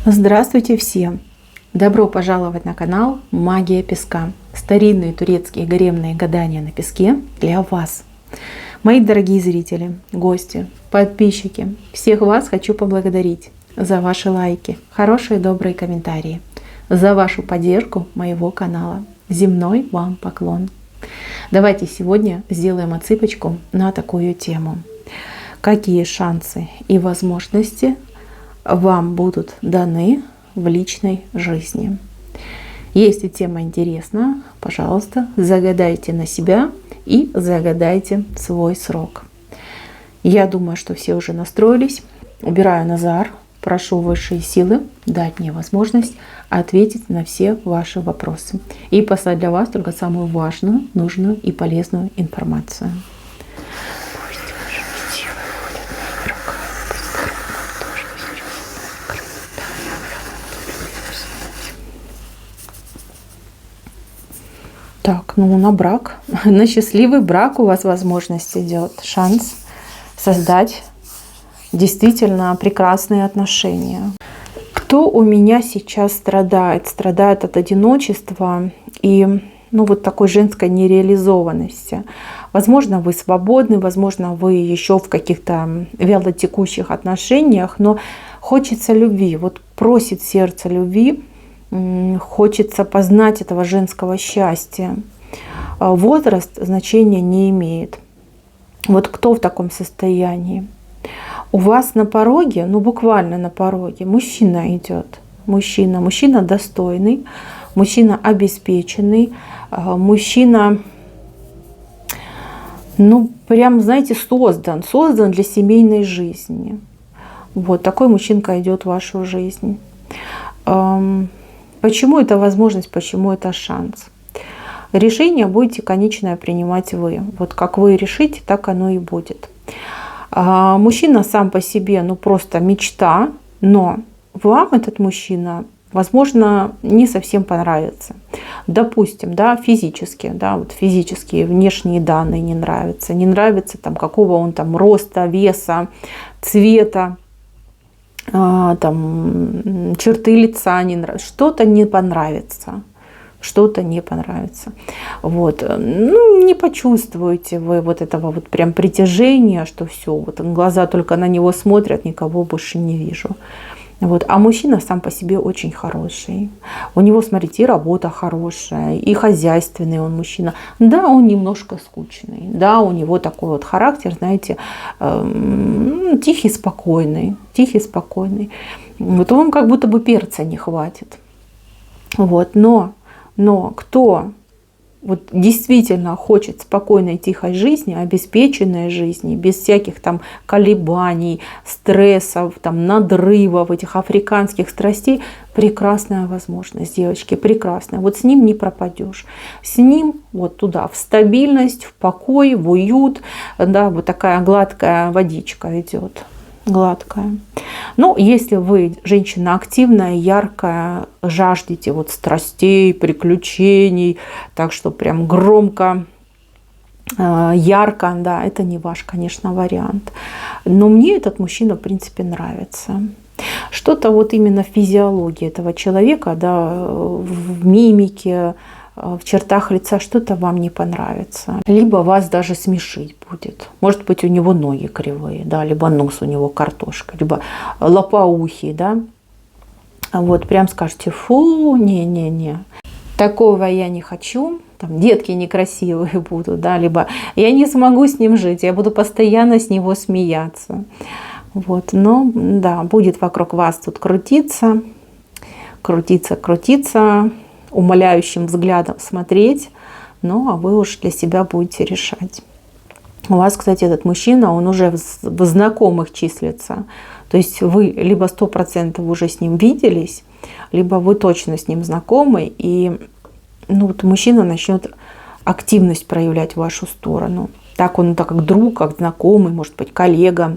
Здравствуйте всем! Добро пожаловать на канал Магия Песка. Старинные турецкие гаремные гадания на песке для вас. Мои дорогие зрители, гости, подписчики, всех вас хочу поблагодарить за ваши лайки, хорошие добрые комментарии, за вашу поддержку моего канала. Земной вам поклон. Давайте сегодня сделаем отсыпочку на такую тему. Какие шансы и возможности вам будут даны в личной жизни? Если тема интересна, пожалуйста, загадайте на себя и загадайте свой срок. Я думаю, что все уже настроились. Убираю Назар. Прошу высшие силы дать мне возможность ответить на все ваши вопросы и послать для вас только самую важную, нужную и полезную информацию. Так, на брак, на счастливый брак у вас возможность идет, шанс создать действительно прекрасные отношения. Кто у меня сейчас страдает? Страдает от одиночества и вот такой женской нереализованности. Возможно, вы свободны, возможно, вы еще в каких-то вялотекущих отношениях, но хочется любви, просит сердце любви. Хочется познать этого женского счастья. Возраст значения не имеет. Кто в таком состоянии? У вас на пороге, буквально на пороге, мужчина идет. Мужчина достойный, мужчина обеспеченный, мужчина, прям, знаете, создан для семейной жизни. Такой мужчинка идет в вашу жизнь. Почему это возможность, почему это шанс? Решение будете конечное принимать вы. Как вы решите, так оно и будет. Мужчина сам по себе, просто мечта, но вам этот мужчина, возможно, не совсем понравится. Допустим, физические внешние данные не нравятся. Не нравится какого он роста, веса, цвета. Черты лица не нравятся, что-то не понравится, не почувствуете вы этого прям притяжения, что все, глаза только на него смотрят, никого больше не вижу. А мужчина сам по себе очень хороший. У него, смотрите, и работа хорошая, и хозяйственный он мужчина. Да, он немножко скучный. Да, у него такой характер, знаете, тихий, спокойный. Он как будто бы перца не хватит. Но кто действительно хочет спокойной, тихой жизни, обеспеченной жизни, без всяких колебаний, стрессов, надрывов, этих африканских страстей, прекрасная возможность, девочки, прекрасная. С ним не пропадешь. С ним туда, в стабильность, в покой, в уют, такая гладкая водичка идет. Гладкая. Если вы женщина активная, яркая, жаждете страстей, приключений, так что прям громко, ярко, это не ваш, конечно, вариант. Но мне этот мужчина, в принципе, нравится. Что-то именно в физиологии этого человека, в мимике, в чертах лица что-то вам не понравится. Либо вас даже смешить будет. Может быть, у него ноги кривые, либо нос у него картошка, либо лопоухий, прям скажете: фу, не. Такого я не хочу. Детки некрасивые будут, либо я не смогу с ним жить, я буду постоянно с него смеяться. Будет вокруг вас тут крутиться, умоляющим взглядом смотреть, а вы уж для себя будете решать. У вас, кстати, этот мужчина, он уже в знакомых числится. То есть вы либо 100% уже с ним виделись, либо вы точно с ним знакомы, и мужчина начнет активность проявлять в вашу сторону. Он как друг, как знакомый, может быть, коллега,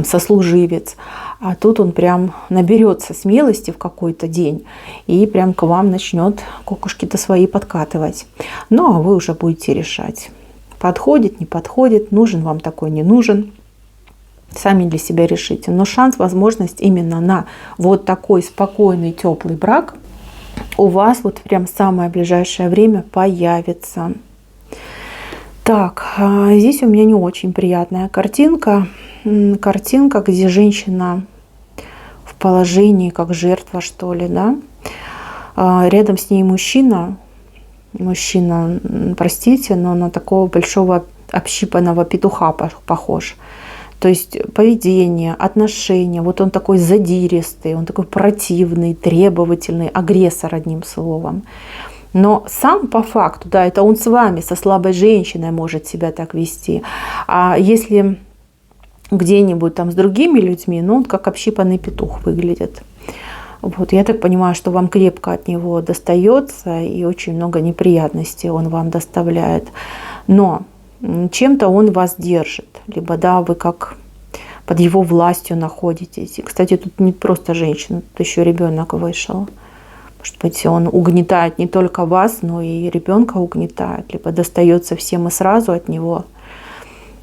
сослуживец. А тут он прям наберется смелости в какой-то день и прям к вам начнет кукушки-то свои подкатывать. А вы уже будете решать, подходит, не подходит, нужен вам такой, не нужен. Сами для себя решите. Но шанс, возможность именно на вот такой спокойный, теплый брак у вас вот прям в самое ближайшее время появится. Так, здесь у меня не очень приятная картинка. Картинка, где женщина в положении как жертва, что ли, да. Рядом с ней мужчина. Мужчина, простите, но на такого большого общипанного петуха похож. То есть поведение, отношения, вот он такой задиристый, он такой противный, требовательный, агрессор, одним словом. Но сам по факту, да, это он с вами, со слабой женщиной может себя так вести. А если где-нибудь там с другими людьми, ну он как общипанный петух выглядит. Вот, я так понимаю, что вам крепко от него достается и очень много неприятностей он вам доставляет. Но чем-то он вас держит, либо да, вы как под его властью находитесь. И, кстати, тут не просто женщина, тут еще ребенок вышел. Может быть, он угнетает не только вас, но и ребенка угнетает, либо достается всем и сразу от него.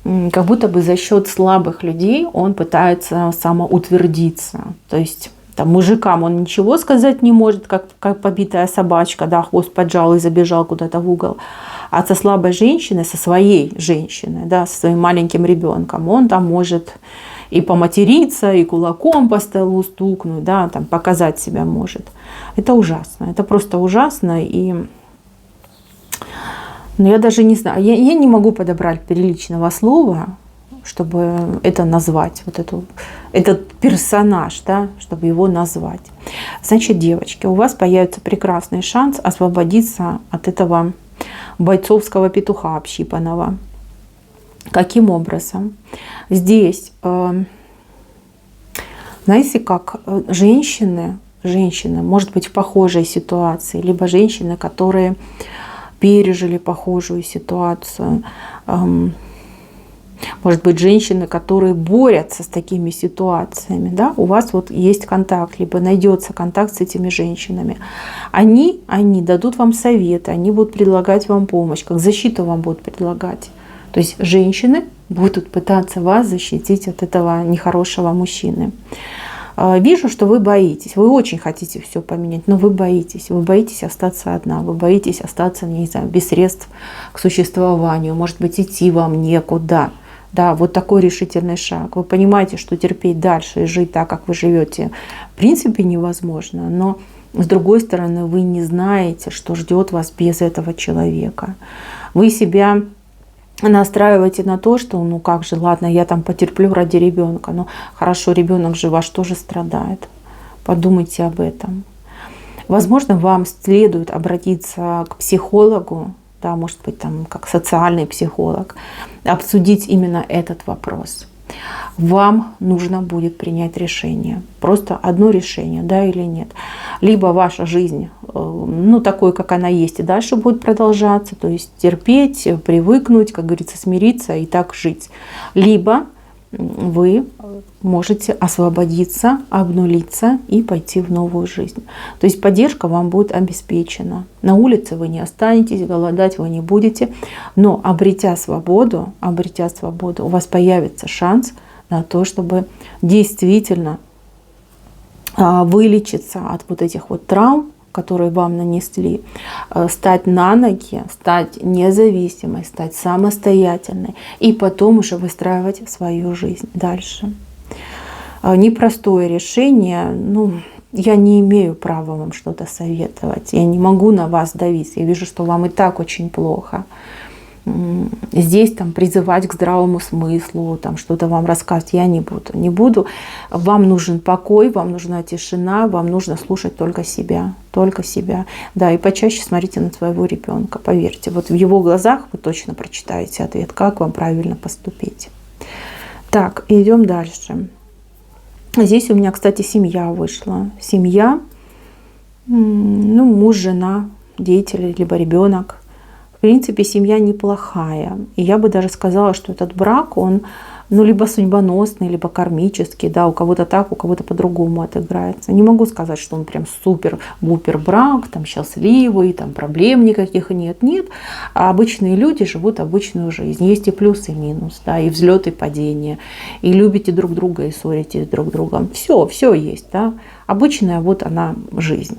Как будто бы за счет слабых людей он пытается самоутвердиться. То есть там, мужикам он ничего сказать не может, как побитая собачка, да, хвост поджал и забежал куда-то в угол. А со слабой женщиной, со своей женщиной, да, со своим маленьким ребенком, он там может и поматериться, и кулаком по столу стукнуть, да, там показать себя может. Это ужасно, это просто ужасно. И я даже не знаю, я не могу подобрать приличного слова, чтобы это назвать, вот этот персонаж, да, чтобы его назвать. Значит, девочки, у вас появится прекрасный шанс освободиться от этого бойцовского петуха общипанного. Каким образом? Здесь, знаете, как женщины, может быть, в похожей ситуации, либо женщины, которые пережили похожую ситуацию, может быть, женщины, которые борются с такими ситуациями, да, у вас вот есть контакт, либо найдется контакт с этими женщинами. Они дадут вам советы, они будут предлагать вам помощь, как защиту вам будут предлагать. То есть женщины будут пытаться вас защитить от этого нехорошего мужчины. Вижу, что вы боитесь, вы очень хотите все поменять, но вы боитесь остаться одна, вы боитесь остаться, не знаю, без средств к существованию, может быть, идти вам некуда. Да, вот такой решительный шаг. Вы понимаете, что терпеть дальше и жить так, как вы живете, в принципе невозможно. Но с другой стороны, вы не знаете, что ждет вас без этого человека. Вы себя настраиваете на то, что ну как же, ладно, я там потерплю ради ребенка. Ну хорошо, ребенок же ваш тоже страдает. Подумайте об этом. Возможно, вам следует обратиться к психологу, да, может быть, там, как социальный психолог, обсудить именно этот вопрос. Вам нужно будет принять решение. Просто одно решение, да или нет. Либо ваша жизнь, ну, такой, как она есть, и дальше будет продолжаться, то есть терпеть, привыкнуть, как говорится, смириться и так жить. Либо вы можете освободиться, обнулиться и пойти в новую жизнь. То есть поддержка вам будет обеспечена. На улице вы не останетесь, голодать вы не будете, но обретя свободу, у вас появится шанс на то, чтобы действительно вылечиться от вот этих вот травм, которые вам нанесли, стать на ноги, стать независимой, стать самостоятельной и потом уже выстраивать свою жизнь дальше. Непростое решение, ну, я не имею права вам что-то советовать, я не могу на вас давить, я вижу, что вам и так очень плохо. Здесь там призывать к здравому смыслу, там что-то вам рассказывать я не буду. Вам нужен покой, вам нужна тишина, вам нужно слушать только себя. Да, и почаще смотрите на своего ребенка, поверьте. Вот в его глазах вы точно прочитаете ответ, как вам правильно поступить. Так, идем дальше. Здесь у меня, кстати, семья вышла. Семья, ну, муж, жена, дети, либо ребенок. В принципе, семья неплохая. И я бы даже сказала, что этот брак, он ну, либо судьбоносный, либо кармический, да, у кого-то так, у кого-то по-другому отыграется. Не могу сказать, что он прям супер-гупер брак, там счастливый, там проблем никаких нет. Нет, а обычные люди живут обычную жизнь. Есть и плюс, и минус, да, и взлет, и падение, и любите друг друга, и ссоритесь друг с другом. Все есть, да. Обычная вот она жизнь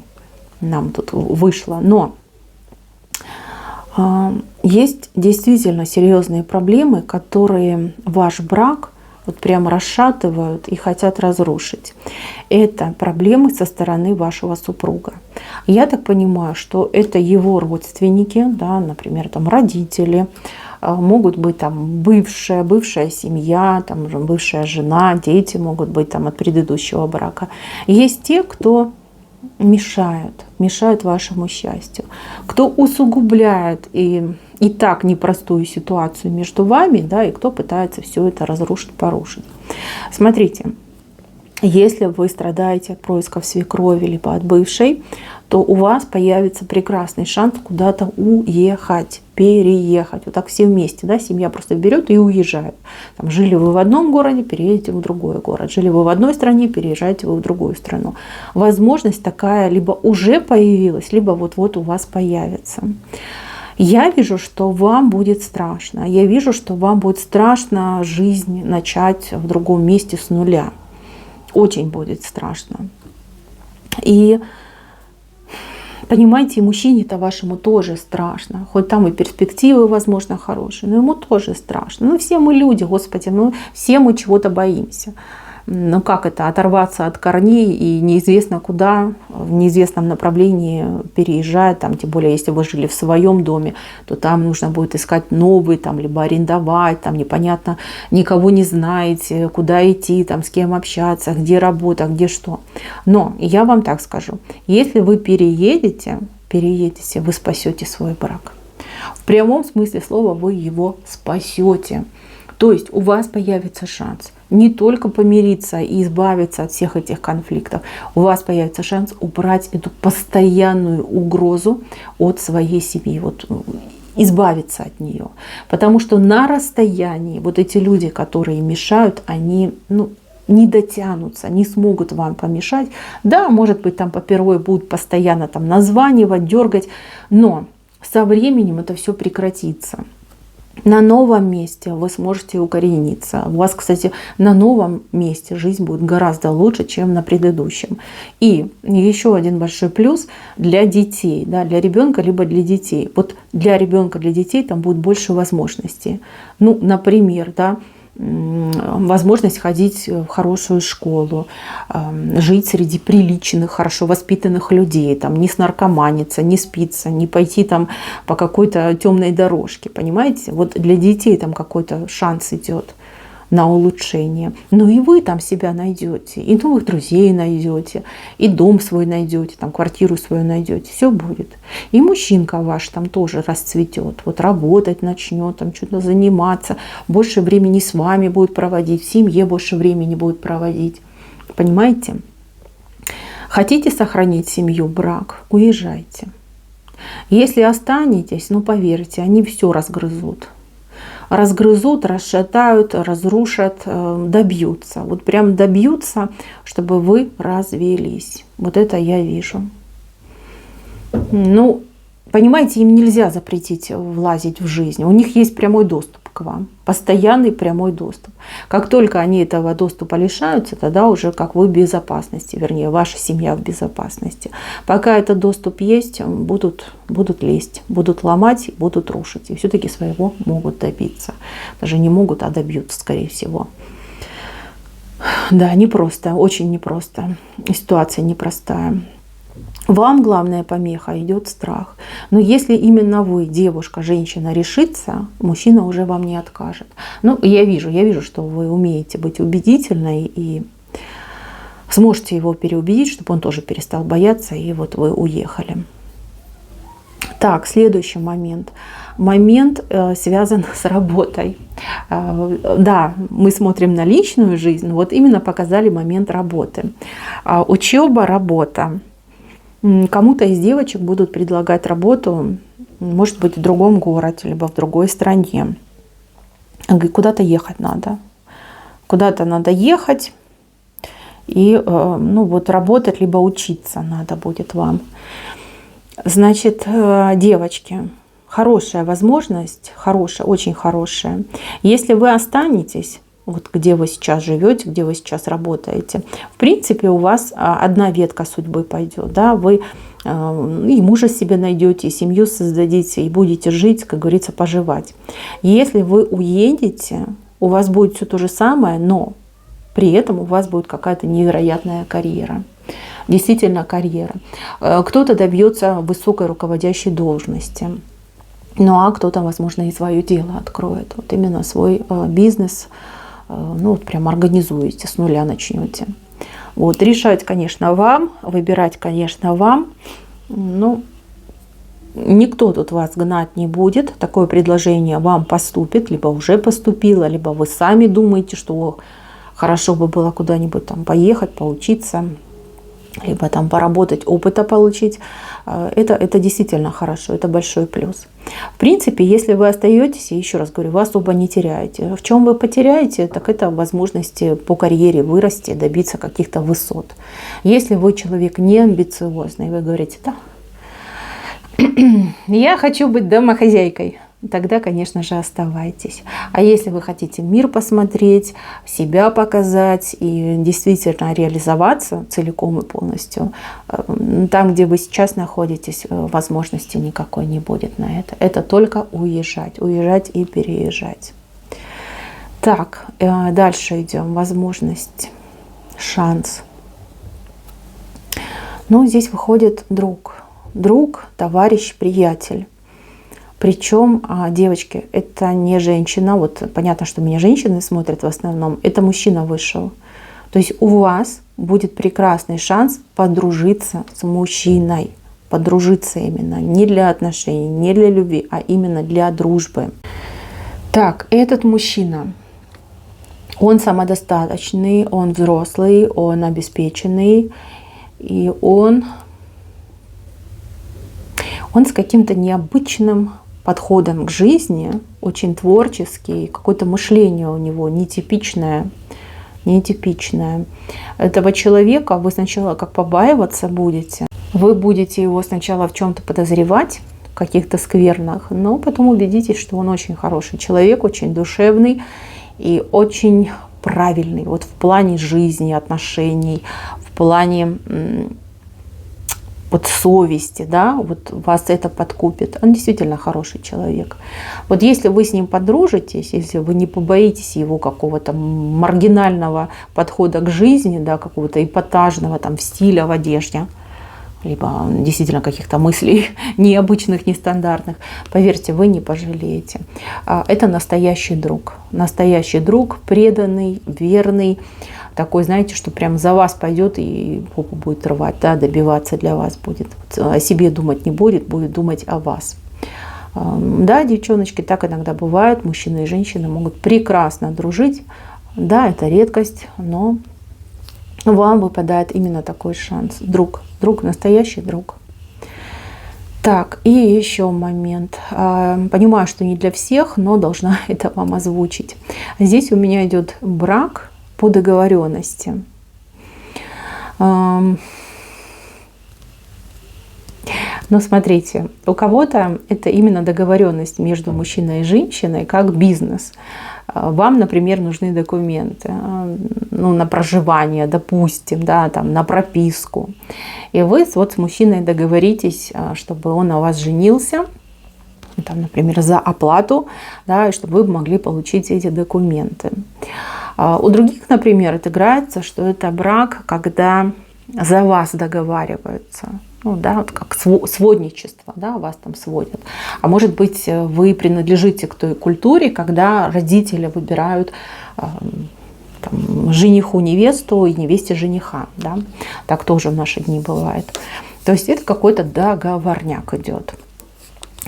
нам тут вышла. Но есть действительно серьезные проблемы, которые ваш брак вот прям расшатывают и хотят разрушить. Это проблемы со стороны вашего супруга. Я так понимаю, что это его родственники, да, например, там родители, могут быть там бывшая семья, там бывшая жена, дети могут быть там от предыдущего брака. Есть те, кто мешают вашему счастью, кто усугубляет и так непростую ситуацию между вами, да, и кто пытается все это разрушить, порушить. Смотрите, если вы страдаете от происков свекрови либо от бывшей, то у вас появится прекрасный шанс куда-то уехать, переехать. Вот так все вместе, да, семья просто берет и уезжает. Там, жили вы в одном городе, переедете в другой город. Жили вы в одной стране, переезжаете вы в другую страну. Возможность такая либо уже появилась, либо вот-вот у вас появится. Я вижу, что вам будет страшно. Я вижу, что вам будет страшно жизнь начать в другом месте с нуля. Очень будет страшно. И понимаете, мужчине-то вашему тоже страшно. Хоть там и перспективы, возможно, хорошие, но ему тоже страшно. Ну, все мы люди, Господи, ну, все мы чего-то боимся. Ну, как это, оторваться от корней и неизвестно куда, в неизвестном направлении переезжать, там, тем более, если вы жили в своем доме, то там нужно будет искать новый, там, либо арендовать, там непонятно, никого не знаете, куда идти, там, с кем общаться, где работа, где что. Но я вам так скажу, если вы переедете, вы спасете свой брак. В прямом смысле слова вы его спасете. То есть у вас появится шанс не только помириться и избавиться от всех этих конфликтов, у вас появится шанс убрать эту постоянную угрозу от своей семьи, вот, избавиться от нее. Потому что на расстоянии вот эти люди, которые мешают, они не дотянутся, не смогут вам помешать. Да, может быть, там попервой будут постоянно там названивать, дергать, но со временем это все прекратится. На новом месте вы сможете укорениться. У вас, кстати, на новом месте жизнь будет гораздо лучше, чем на предыдущем. И еще один большой плюс для детей, да, для ребенка либо для детей. Вот для ребенка, для детей там будет больше возможностей. Ну, например, да, возможность ходить в хорошую школу, жить среди приличных, хорошо воспитанных людей, там, не снаркоманиться, не спиться, не пойти там по какой-то темной дорожке, понимаете? Вот для детей там какой-то шанс идет на улучшение. Ну и вы там себя найдете, и новых друзей найдете, и дом свой найдете, там квартиру свою найдете, все будет. И мужчинка ваш там тоже расцветет, вот работать начнет, там что-то заниматься, больше времени с вами будет проводить, в семье больше времени будет проводить. Понимаете? Хотите сохранить семью, брак, уезжайте. Если останетесь, ну поверьте, они все разгрызут. Разгрызут, расшатают, разрушат, добьются. Вот прям добьются, чтобы вы развелись. Вот это я вижу. Ну, понимаете, им нельзя запретить влазить в жизнь. У них есть прямой доступ к вам. Постоянный прямой доступ. Как только они этого доступа лишаются, тогда уже как вы в безопасности, вернее, ваша семья в безопасности. Пока этот доступ есть, будут лезть, будут ломать, будут рушить. И все-таки своего могут добиться. Даже не могут, а добьются, скорее всего. Да, непросто, очень непросто. Ситуация непростая. Вам главная помеха идет страх. Но если именно вы, девушка, женщина, решится, мужчина уже вам не откажет. Ну, я вижу, что вы умеете быть убедительной и сможете его переубедить, чтобы он тоже перестал бояться, и вот вы уехали. Так, следующий момент. Момент связан с работой. Да, мы смотрим на личную жизнь, но вот именно показали момент работы. Учеба, работа. Кому-то из девочек будут предлагать работу, может быть, в другом городе, либо в другой стране. Куда-то ехать надо. Куда-то надо ехать и ну, вот работать, либо учиться надо будет вам. Значит, девочки, хорошая возможность, хорошая, очень хорошая. Если вы останетесь, вот где вы сейчас живете, где вы сейчас работаете, в принципе, у вас одна ветка судьбы пойдет, да, вы и мужа себе найдете, и семью создадите, и будете жить, как говорится, поживать. Если вы уедете, у вас будет все то же самое, но при этом у вас будет какая-то невероятная карьера. Действительно карьера. Кто-то добьется высокой руководящей должности. Ну а кто-то, возможно, и свое дело откроет. Вот именно свой бизнес, ну вот прям организуете, с нуля начнете. Вот, решать, конечно, вам, выбирать, конечно, вам. Ну, никто тут вас гнать не будет. Такое предложение вам поступит, либо уже поступило, либо вы сами думаете, что хорошо бы было куда-нибудь там поехать, поучиться, либо там поработать, опыта получить. Это действительно хорошо, это большой плюс. В принципе, если вы остаетесь, я еще раз говорю, вы особо не теряете. В чем вы потеряете, так это возможности по карьере вырасти, добиться каких-то высот. Если вы человек не амбициозный, вы говорите, да, я хочу быть домохозяйкой, тогда, конечно же, оставайтесь. А если вы хотите мир посмотреть, себя показать и действительно реализоваться целиком и полностью, там, где вы сейчас находитесь, возможности никакой не будет на это. Это только уезжать, уезжать и переезжать. Так, дальше идем. Возможность, шанс. Ну, здесь выходит друг. Друг, товарищ, приятель. Причем, девочки, это не женщина. Вот понятно, что меня женщины смотрят в основном. Это мужчина вышел. То есть у вас будет прекрасный шанс подружиться с мужчиной. Подружиться именно. Не для отношений, не для любви, а именно для дружбы. Так, этот мужчина, он самодостаточный, он взрослый, он обеспеченный. И он с каким-то необычным подходом к жизни, очень творческий, какое-то мышление у него нетипичное. Этого человека вы сначала как побаиваться будете. Вы будете его сначала в чем-то подозревать, в каких-то сквернах, но потом убедитесь, что он очень хороший человек, очень душевный и очень правильный. Вот в плане жизни, отношений, в плане вот совести, да, вот вас это подкупит. Он действительно хороший человек. Вот если вы с ним подружитесь, если вы не побоитесь его какого-то маргинального подхода к жизни, да, какого-то эпатажного там стиля в одежде, либо действительно каких-то мыслей необычных, нестандартных, поверьте, вы не пожалеете. Это настоящий друг, преданный, верный, такой, знаете, что прям за вас пойдет и попу будет рвать, да, добиваться для вас будет. О себе думать не будет, будет думать о вас. Да, девчоночки, так иногда бывает. Мужчины и женщины могут прекрасно дружить. Да, это редкость, но вам выпадает именно такой шанс. Друг, настоящий друг. Так, и еще момент. Понимаю, что не для всех, но должна это вам озвучить. Здесь у меня идет брак по договоренности. Но смотрите, у кого-то это именно договоренность между мужчиной и женщиной, как бизнес. Вам, например, нужны документы, ну, на проживание, допустим, да, там, на прописку. И вы вот с мужчиной договоритесь, чтобы он на вас женился, там, например, за оплату, да, и чтобы вы могли получить эти документы. У других, например, отыграется, что это брак, когда за вас договариваются. Ну, да, вот как сводничество, да, вас там сводят. А может быть, вы принадлежите к той культуре, когда родители выбирают там, жениху невесту и невесте жениха. Да? Так тоже в наши дни бывает. То есть это какой-то договорняк идет.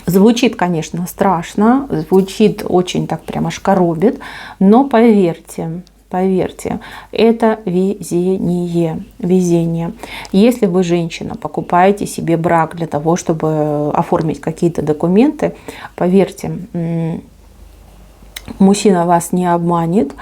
Звучит, конечно, страшно, звучит очень так прямо шкаробит, но поверьте, это везение. Если вы, женщина, покупаете себе брак для того, чтобы оформить какие-то документы, поверьте, мужчина вас не обманет,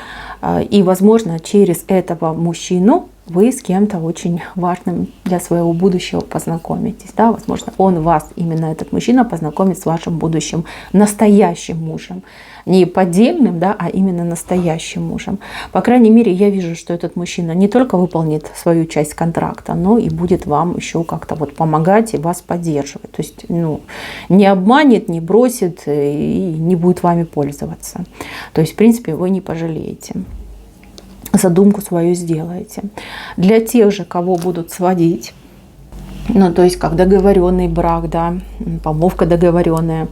и, возможно, через этого мужчину вы с кем-то очень важным для своего будущего познакомитесь. Да? Возможно, он вас, именно этот мужчина, познакомит с вашим будущим настоящим мужем. Не поддельным, да, а именно настоящим мужем. По крайней мере, я вижу, что этот мужчина не только выполнит свою часть контракта, но и будет вам еще как-то вот помогать и вас поддерживать. То есть не обманет, не бросит и не будет вами пользоваться. То есть, в принципе, вы не пожалеете. Задумку свою сделаете. Для тех же, кого будут сводить, то есть как договоренный брак, да, помолвка договоренная,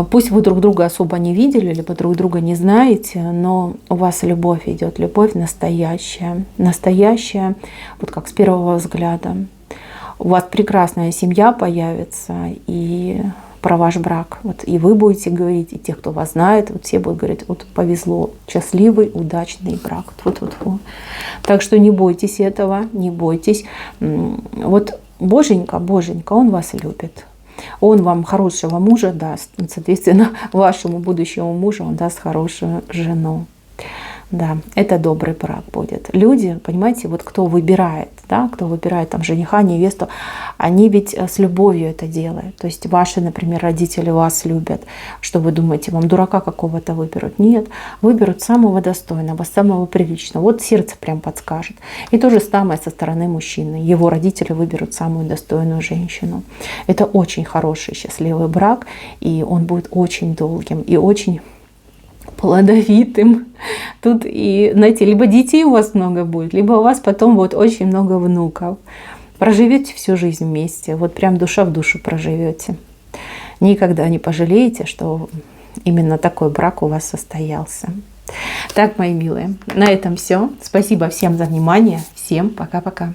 пусть вы друг друга особо не видели, либо друг друга не знаете, но у вас любовь идет, любовь настоящая. Настоящая, вот как с первого взгляда. У вас прекрасная семья появится, и про ваш брак. Вот и вы будете говорить, и те, кто вас знает, вот все будут говорить, вот повезло, счастливый, удачный брак. Вот. Так что не бойтесь этого, не бойтесь. Вот Боженька, Он вас любит. Он вам хорошего мужа даст. Соответственно, вашему будущему мужу он даст хорошую жену. Да, это добрый брак будет. Люди, понимаете, вот кто выбирает, да, кто выбирает там жениха, невесту, они ведь с любовью это делают. То есть ваши, например, родители вас любят. Что вы думаете, вам дурака какого-то выберут? Нет, выберут самого достойного, самого приличного. Вот сердце прям подскажет. И то же самое со стороны мужчины. Его родители выберут самую достойную женщину. Это очень хороший, счастливый брак, и он будет очень долгим и очень плодовитым. Тут и, знаете, либо детей у вас много будет, либо у вас потом будет очень много внуков. Проживете всю жизнь вместе, вот прям душа в душу проживете. Никогда не пожалеете, что именно такой брак у вас состоялся. Так, мои милые, на этом все. Спасибо всем за внимание. Всем пока-пока.